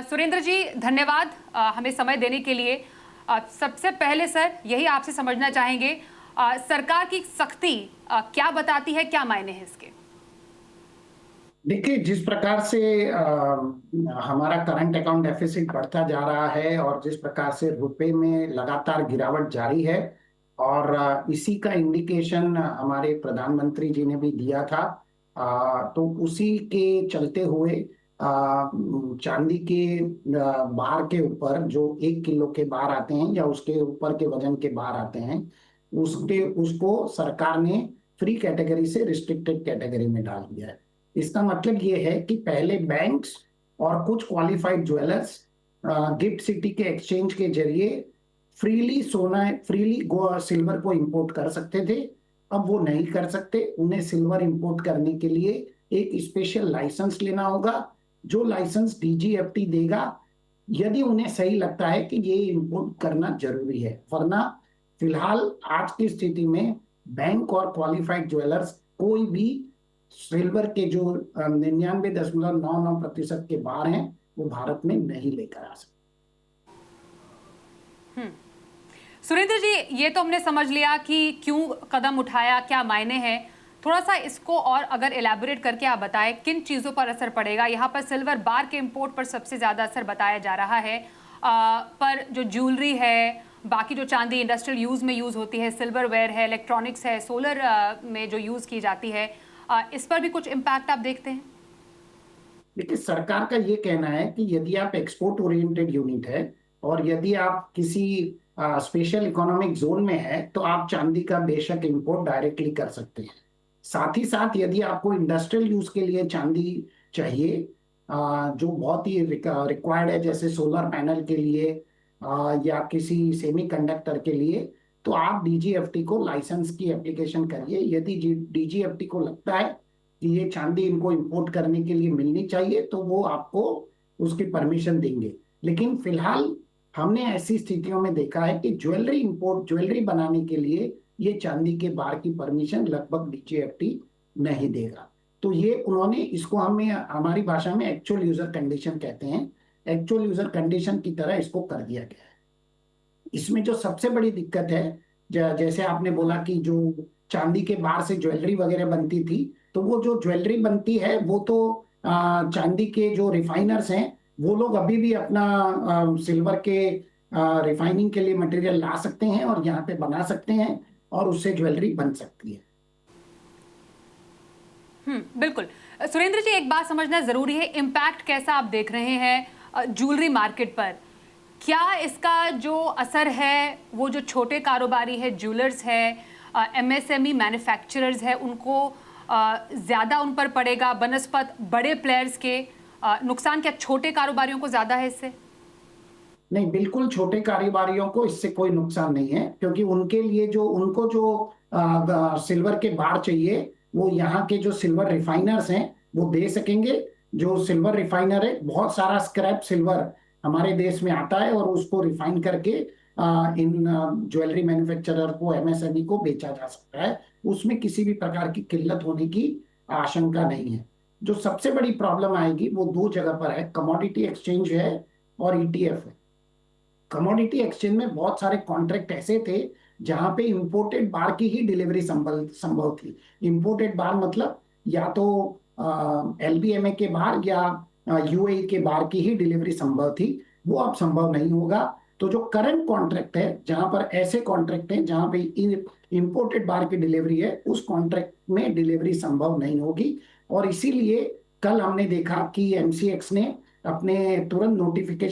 सुरेंद्र जी, धन्यवाद हमें समय देने के लिए। सबसे पहले सर यही आपसे समझना चाहेंगे, सरकार की सख्ती क्या बताती है, क्या मायने हैं इसके? देखिए, जिस प्रकार से हमारा करंट अकाउंट डेफिसिट बढ़ता जा रहा है और जिस प्रकार से रुपए में लगातार गिरावट जारी है, और इसी का इंडिकेशन हमारे प्रधानमंत्री जी ने भी दिया था। तो उसी के चलते हुए चांदी के बार के ऊपर जो 1 किलो के बार आते हैं या उसके ऊपर के वजन के बार आते हैं, उसको सरकार ने फ्री कैटेगरी से रिस्ट्रिक्टेड कैटेगरी में डाल दिया है। इसका मतलब ये है कि पहले बैंक्स और कुछ क्वालिफाइड ज्वेलर्स गिफ्ट सिटी के एक्सचेंज के जरिए फ्रीली सिल्वर को इंपोर्ट कर सकते थे। अब वो नहीं कर सकते। उन्हें सिल्वर इंपोर्ट करने के लिए एक स्पेशल लाइसेंस लेना होगा, जो लाइसेंस डीजीएफटी देगा यदि उन्हें सही लगता है कि ये इंपोर्ट करना जरूरी है। वरना फिलहाल आज की स्थिति में बैंक और क्वालिफाइड ज्वेलर्स कोई भी सिल्वर के जो 99.99% के बार हैं वो भारत में नहीं लेकर आ सकते। सुरेंद्र जी, ये तो हमने समझ लिया कि क्यों कदम उठाया, क्या मायने हैं। थोड़ा सा इसको और अगर इलैबोरेट करके आप बताएं किन चीज़ों पर असर पड़ेगा। यहाँ पर सिल्वर बार के इंपोर्ट पर सबसे ज़्यादा असर बताया जा रहा है, पर जो ज्वेलरी है, बाकी जो चांदी इंडस्ट्रियल यूज़ में यूज़ होती है, सिल्वर वेयर है, इलेक्ट्रॉनिक्स है, सोलर में जो यूज़ की जाती है, इस पर भी कुछ इम्पैक्ट आप देखते हैं? देखिए, सरकार का ये कहना है कि यदि आप एक्सपोर्ट ओरिएंटेड यूनिट है और यदि आप किसी स्पेशल इकोनॉमिक जोन में है तो आप चांदी का बेशक इंपोर्ट डायरेक्टली कर सकते हैं। साथ ही साथ यदि आपको इंडस्ट्रियल यूज के लिए चांदी चाहिए, जो बहुत ही रिक्वायर्ड है, जैसे सोलर पैनल के लिए या किसी सेमीकंडक्टर के लिए, तो आप डीजीएफटी को लाइसेंस की एप्लीकेशन करिए। यदि डीजीएफटी को लगता है कि ये चांदी इनको इंपोर्ट करने के लिए मिलनी चाहिए तो वो आपको उसकी परमिशन देंगे। लेकिन फिलहाल हमने ऐसी स्थितियों में देखा है कि ज्वेलरी बनाने के लिए ये चांदी के बार की परमिशन लगभग डीजीएफटी नहीं देगा। तो ये उन्होंने इसको हमें हमारी भाषा में एक्चुअल यूजर कंडीशन कहते हैं। एक्चुअल यूजर कंडीशन की तरह इसको कर दिया गया है। इसमें जो सबसे बड़ी दिक्कत है, जैसे आपने बोला कि जो चांदी के बार से ज्वेलरी वगैरह बनती थी, तो वो जो ज्वेलरी बनती है वो तो चांदी के जो रिफाइनर्स हैं वो लोग अभी भी अपना सिल्वर के रिफाइनिंग के लिए मटेरियल ला सकते हैं और यहाँ पे बना सकते हैं और उससे ज्वेलरी बन सकती है। बिल्कुल। सुरेंद्र जी, एक बात समझना जरूरी है, इम्पैक्ट कैसा आप देख रहे हैं ज्वेलरी मार्केट पर? क्या इसका जो असर है वो जो छोटे कारोबारी है, ज्वेलर्स है, एमएसएमई मैन्युफैक्चरर्स है, उनको ज़्यादा उन पर पड़ेगा बनस्पत बड़े प्लेयर्स के? नुकसान क्या छोटे कारोबारियों को ज़्यादा है इससे? नहीं, बिल्कुल छोटे कारोबारियों को इससे कोई नुकसान नहीं है, क्योंकि उनके लिए उनको जो सिल्वर के बार चाहिए वो यहाँ के जो सिल्वर रिफाइनर्स हैं वो दे सकेंगे। जो सिल्वर रिफाइनर है, बहुत सारा स्क्रैप सिल्वर हमारे देश में आता है और उसको रिफाइन करके इन ज्वेलरी मैन्युफैक्चरर को, एमएसएमई को बेचा जा सकता है। उसमें किसी भी प्रकार की किल्लत होने की आशंका नहीं है। जो सबसे बड़ी प्रॉब्लम आएगी वो दो जगह पर है, कमोडिटी एक्सचेंज है और ईटीएफ है। कमोडिटी एक्सचेंज में बहुत सारे कॉन्ट्रैक्ट ऐसे थे जहां पे इंपोर्टेड बार की ही डिलीवरी संभव थी। इंपोर्टेड बार मतलब या तो एलबीएमए के बार या यूएई के बार की ही डिलीवरी संभव थी। वो अब संभव नहीं होगा। तो जो करंट कॉन्ट्रैक्ट है, जहां पर ऐसे कॉन्ट्रैक्ट हैं जहां पे इंपोर्टेड बार की डिलीवरी है, उस कॉन्ट्रैक्ट में डिलीवरी संभव नहीं होगी। और इसीलिए कल हमने देखा कि एमसीएक्स ने अपने तुरंत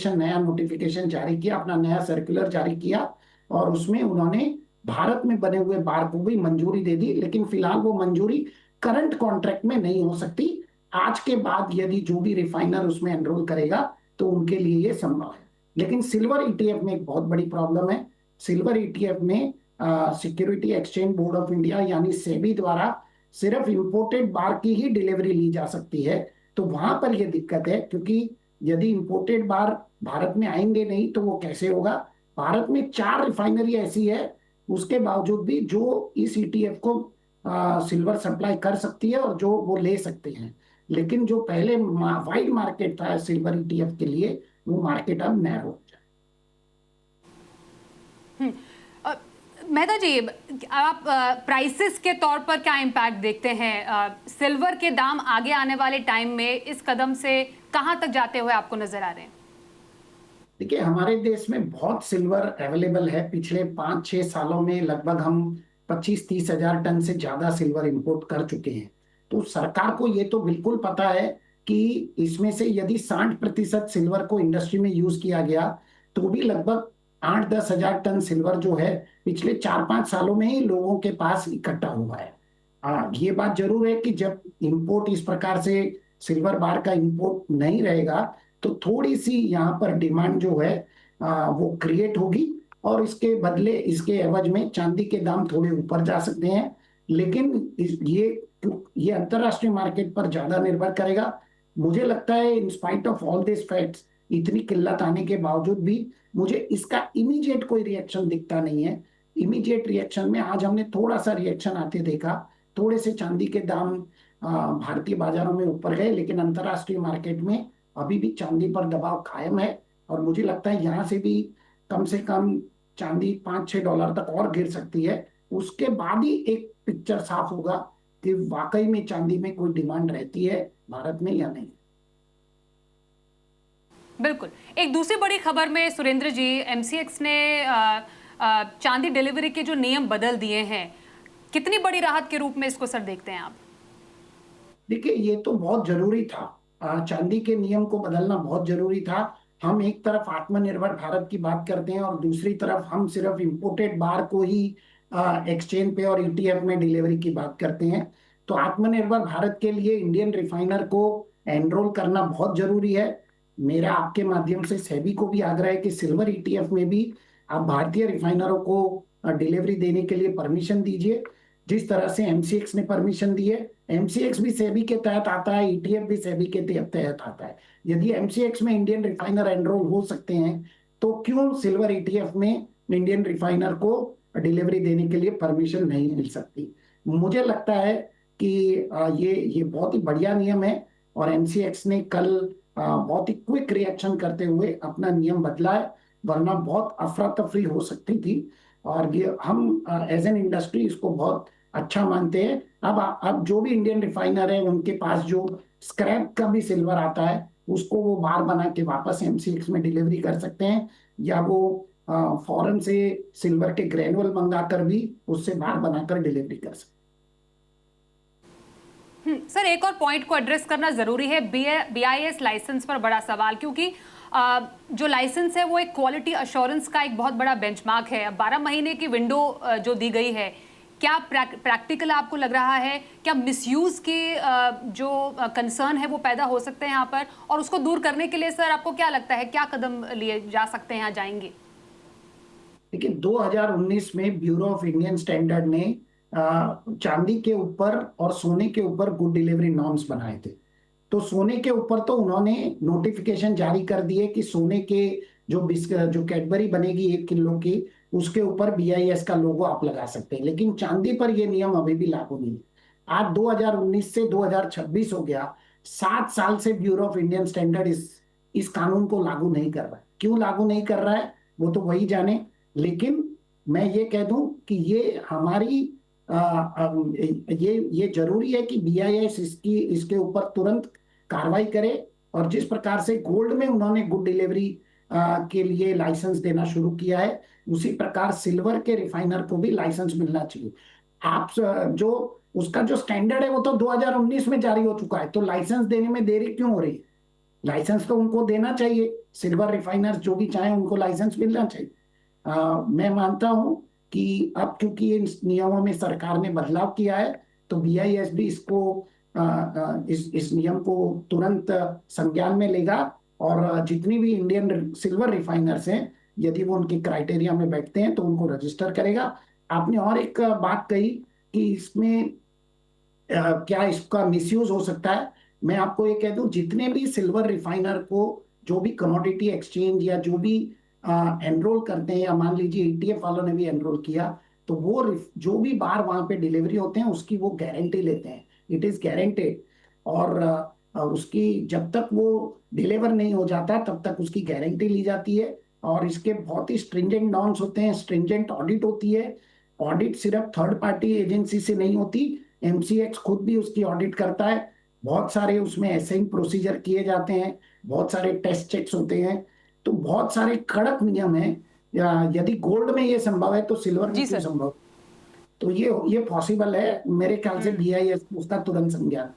नया नोटिफिकेशन जारी किया, अपना नया सर्कुलर जारी किया और उसमें उन्होंने भारत में बने हुए बार को भी मंजूरी दे दी। लेकिन फिलहाल वो मंजूरी करंट कॉन्ट्रैक्ट में नहीं हो सकती। आज के बाद यदि जो भी रिफाइनर उसमें एनरोल करेगा तो उनके लिए ये संभव है। लेकिन सिल्वर ईटीएफ में एक बहुत बड़ी प्रॉब्लम है। सिल्वर ईटीएफ में security exchange board of India यानी सेबी द्वारा सिर्फ इंपोर्टेड बार की ही डिलीवरी ली जा सकती है। तो वहां पर यह दिक्कत है, क्योंकि यदि इंपोर्टेड बार भारत में आएंगे नहीं तो वो कैसे होगा। भारत में 4 रिफाइनरी ऐसी है, उसके बावजूद भी जो इस ईटीएफ को सिल्वर सप्लाई कर सकती है और जो वो ले सकते हैं। लेकिन जो पहले वाइड मार्केट था सिल्वर ईटीएफ के लिए, वो मार्केट अब नैरो हो जाए। अ, मेहता जी, आप प्राइसेस के तौर पर क्या इम्पैक्ट देखते हैं? सिल्वर के दाम आगे आने वाले टाइम में इस कदम से कहां तक जाते हुए आपको नजर आ रहे हैं? देखिए, हमारे देश में बहुत सिल्वर अवेलेबल है। पिछले 5-6 सालों में लगभग हम 25-30 हजार टन से ज्यादा सिल्वर इंपोर्ट कर चुके हैं। तो सरकार को ये तो बिल्कुल पता है कि इसमें से यदि 60% सिल्वर को इंडस्ट्री में यूज किया गया तो भी लगभग 8-10 हजार टन सिल्वर जो है पिछले 4-5 सालों में ही लोगों के पास इकट्ठा हुआ है। ये बात जरूर है कि जब इंपोर्ट इस प्रकार से सिल्वर बार का इंपोर्ट नहीं रहेगा तो थोड़ी सी यहाँ पर डिमांड जो है वो क्रिएट होगी, और इसके बदले इसके एवज में चांदी के दाम थोड़े ऊपर जा सकते हैं। लेकिन ये अंतरराष्ट्रीय मार्केट पर ज्यादा निर्भर करेगा। मुझे लगता है in spite of all this facts, इतनी किल्लत आने के बावजूद भी मुझे इसका इमीडिएट कोई रिएक्शन दिखता नहीं है। इमीडिएट रिएक्शन में आज हमने थोड़ा सा रिएक्शन आते देखा, थोड़े से चांदी के दाम भारतीय बाजारों में ऊपर गए, लेकिन अंतरराष्ट्रीय मार्केट में अभी भी चांदी पर दबाव कायम है। और मुझे लगता है यहाँ से भी कम से कम चांदी $5-6 तक और गिर सकती है। उसके बाद ही एक पिक्चर साफ होगा कि वाकई में चांदी में कोई डिमांड रहती है भारत में या नहीं। बिल्कुल। एक दूसरी बड़ी खबर में सुरेंद्र जी, एमसीएक्स ने चांदी डिलीवरी के जो नियम बदल दिए हैं, कितनी बड़ी राहत के रूप में इसको सर देखते हैं आप? देखिए, ये तो बहुत जरूरी था। चांदी के नियम को बदलना बहुत जरूरी था। हम एक तरफ आत्मनिर्भर भारत की बात करते हैं और दूसरी तरफ हम सिर्फ इंपोर्टेड बार को ही एक्सचेंज पे और ईटीएफ में डिलीवरी की बात करते हैं। तो आत्मनिर्भर भारत के लिए इंडियन रिफाइनर को एनरोल करना बहुत जरूरी है। मेरा आपके माध्यम से सेबी को भी आग्रह है कि सिल्वर ईटीएफ में भी आप भारतीय रिफाइनरों को डिलीवरी देने के लिए परमिशन दीजिए, जिस तरह से एमसीएक्स ने परमिशन दी है। एमसीएक्स भी सेबी के तहत आता है, ईटीएफ भी सेबी के तहत आता है। यदि एमसीएक्स में इंडियन रिफाइनर एनरोल हो सकते हैं तो क्यों सिल्वर ईटीएफ में इंडियन रिफाइनर को डिलीवरी देने के लिए परमिशन नहीं मिल सकती? मुझे लगता है कि ये बहुत ही बढ़िया नियम है, और एमसीएक्स ने कल बहुत ही क्विक रिएक्शन करते हुए अपना नियम बदला है, वरना बहुत अफरा तफरी हो सकती थी। और ये हम एज एन इंडस्ट्री इसको बहुत अच्छा मानते हैं। अब जो भी इंडियन रिफाइनर है उनके पास जो स्क्रैप का भी सिल्वर आता है उसको वो बार बना के वापस एमसीएक्स में डिलीवरी कर सकते हैं, या वो फॉरेन से सिल्वर के ग्रेनुअल मंगाकर भी उससे बार बनाकर डिलीवरी कर सकते हैं। सर, एक और पॉइंट को एड्रेस करना जरूरी है, बीआईएस लाइसेंस पर बड़ा सवाल, क्योंकि जो लाइसेंस है वो एक क्वालिटी अश्योरेंस का एक बहुत बड़ा बेंचमार्क है। 12 महीने की विंडो जो दी गई है, क्या प्रैक्टिकल आपको लग रहा है? क्या मिसयूज के जो कंसर्न है वो पैदा हो सकते हैं यहाँ पर, और उसको दूर करने के लिए सर आपको क्या लगता है, क्या कदम लिए जा सकते हैं, जाएंगे? देखिए, 2019 में ब्यूरो ऑफ इंडियन स्टैंडर्ड ने चांदी के ऊपर और सोने के ऊपर गुड डिलीवरी नॉर्म्स बनाए थे। तो सोने के ऊपर तो उन्होंने नोटिफिकेशन जारी कर दिए कि सोने के जो कैडबरी बनेगी 1 किलो की, उसके ऊपर बीआईएस का लोगो आप लगा सकते हैं। लेकिन चांदी पर यह नियम अभी भी लागू नहीं है। आज 2019 से 2026 हो गया, 7 साल से ब्यूरो ऑफ इंडियन स्टैंडर्ड इस कानून को लागू नहीं कर रहा है। क्यों लागू नहीं कर रहा है वो तो वही जाने। लेकिन मैं ये कह दूं कि ये हमारी ये जरूरी है कि बीआईएस इसके ऊपर तुरंत कार्रवाई करे, और जिस प्रकार से गोल्ड में उन्होंने गुड डिलीवरी के लिए लाइसेंस देना शुरू किया है, उसी प्रकार सिल्वर के रिफाइनर को भी लाइसेंस मिलना चाहिए। आप जो उसका जो स्टैंडर्ड है वो तो 2019 में जारी हो चुका है, तो लाइसेंस देने में देरी क्यों हो रही है? लाइसेंस तो उनको देना चाहिए। सिल्वर रिफाइनर्स जो भी चाहे उनको लाइसेंस मिलना चाहिए। मैं मानता हूं कि अब क्योंकि इन नियमों में सरकार ने बदलाव किया है, तो बीआईएस भी इस नियम को तुरंत संज्ञान में लेगा, और जितनी भी इंडियन सिल्वर रिफाइनर्स हैं यदि वो उनके क्राइटेरिया में बैठते हैं तो उनको रजिस्टर करेगा। आपने और एक बात कही कि इसमें क्या इसका मिसयूज हो सकता है। मैं आपको ये कह दूं, जितने भी सिल्वर रिफाइनर को जो भी कमोडिटी एक्सचेंज या जो भी एनरोल करते हैं, या मान लीजिए ईटीएफ वालों ने भी एनरोल किया, तो वो जो भी बार वहां पे डिलीवरी होते हैं उसकी वो गारंटी लेते हैं। It is guaranteed. और उसकी जब तक वो डिलीवर नहीं हो जाता तब तक उसकी गारंटी ली जाती है। और इसके बहुत ही स्ट्रिंजेंट नॉर्म्स होते हैं, स्ट्रिंजेंट ऑडिट होती है। ऑडिट सिर्फ थर्ड पार्टी एजेंसी से नहीं होती, एमसीएक्स खुद भी उसकी ऑडिट करता है। बहुत सारे उसमें ऐसे ही प्रोसीजर किए जाते हैं, बहुत सारे टेस्ट चेक्स होते हैं। तो बहुत सारे कड़क नियम हैं। यदि गोल्ड में ये संभव है तो सिल्वर जी में क्यों सर। संभव? तो ये पॉसिबल है मेरे ख्याल से। बीआईएस उसका तुरंत संज्ञान।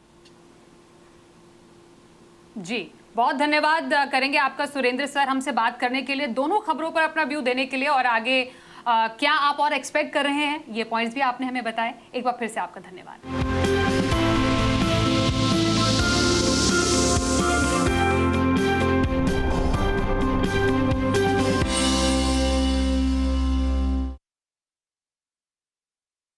जी, बहुत धन्यवाद करेंगे आपका सुरेंद्र सर, हमसे बात करने के लिए, दोनों खबरों पर अपना व्यू देने के लिए, और आगे क्या आप और एक्सपेक्ट कर रहे हैं, ये पॉइंट्स भी आपने हमें बताए। एक बार फिर से आपका धन्यवाद।